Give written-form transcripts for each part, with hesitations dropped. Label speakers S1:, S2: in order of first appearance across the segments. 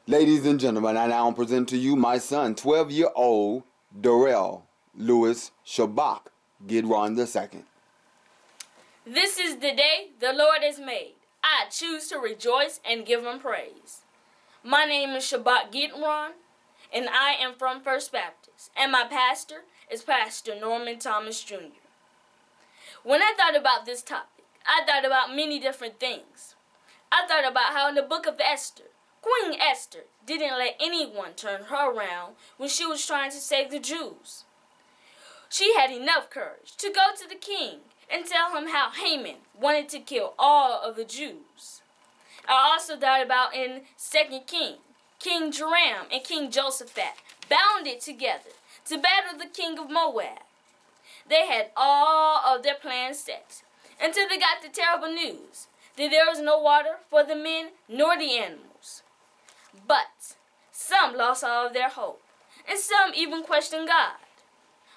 S1: Ladies and gentlemen, I now present to you my son, 12-year-old Darrell Lewis SHABACH Gidron II.
S2: This is the day the Lord has made. I choose to rejoice and give him praise. My name is SHABACH Gidron, and I am from First Baptist, and my pastor is Pastor Norman Thomas Jr. When I thought about this topic, I thought about many different things. I thought about how in the book of Esther, Queen Esther didn't let anyone turn her around when she was trying to save the Jews. She had enough courage to go to the king and tell him how Haman wanted to kill all of the Jews. I also thought about in 2 King, King Joram and King Jehoshaphat bounded together to battle the king of Moab. They had all of their plans set until they got the terrible news that there was no water for the men nor the animals. But some lost all of their hope, and some even questioned God.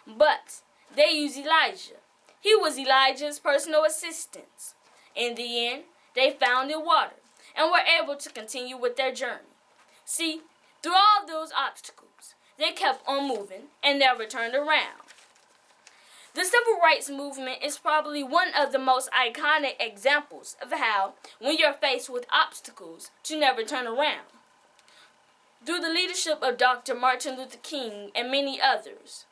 S2: But they used Elijah. He was Elijah's personal assistant. In the end, they found the water and were able to continue with their journey. See, through all those obstacles, they kept on moving and never turned around. The civil rights movement is probably one of the most iconic examples of how, when you're faced with obstacles, to never turn around. Through the leadership of Dr. Martin Luther King and many others,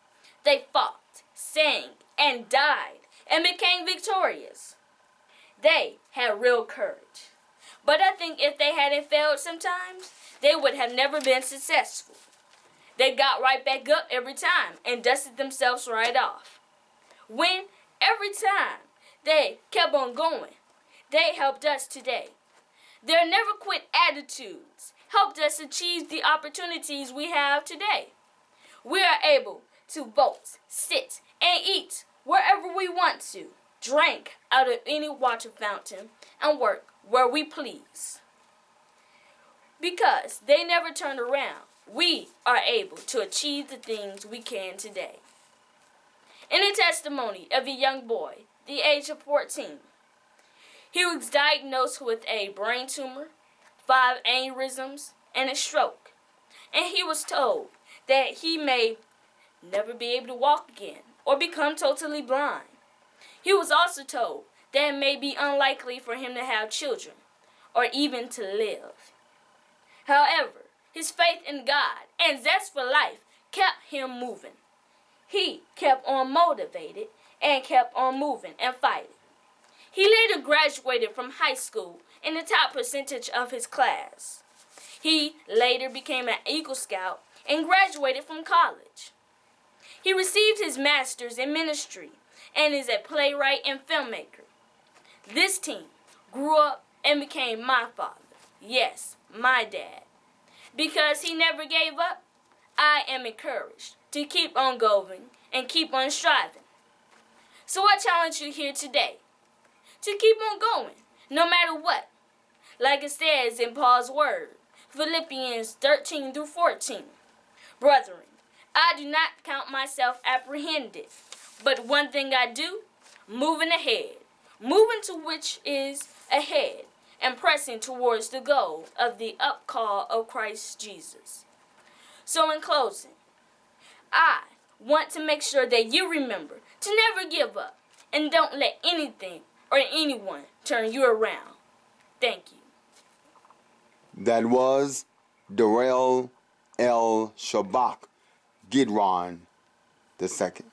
S2: they fought, sang, and died, and became victorious. They had real courage. But I think if they hadn't failed sometimes, they would have never been successful. They got right back up every time and dusted themselves right off. When every time they kept on going, they helped us today. Their never quit attitudes helped us achieve the opportunities we have today. We are able to vote, sit, and eat wherever we want to, drink out of any water fountain, and work where we please. Because they never turned around, we are able to achieve the things we can today. In a testimony of a young boy, the age of 14, he was diagnosed with a brain tumor, 5 aneurysms, and a stroke. And he was told that he may never be able to walk again or become totally blind. He was also told that it may be unlikely for him to have children or even to live. However, his faith in God and zest for life kept him moving. He kept on motivated and kept on moving and fighting. He later graduated from high school in the top percentage of his class. He later became an Eagle Scout and graduated from college. He received his master's in ministry and is a playwright and filmmaker. This teen grew up and became my father. Yes, my dad. Because he never gave up, I am encouraged to keep on going and keep on striving. So I challenge you here today to keep on going, no matter what. Like it says in Paul's word, Philippians 13-14. Brethren, I do not count myself apprehended, but one thing I do, moving ahead, moving to which is ahead, and pressing towards the goal of the upcall of Christ Jesus. So in closing, I want to make sure that you remember to never give up and don't let anything or anyone turn you around. Thank you.
S1: That was Darrell L. SHABACH Gidron II.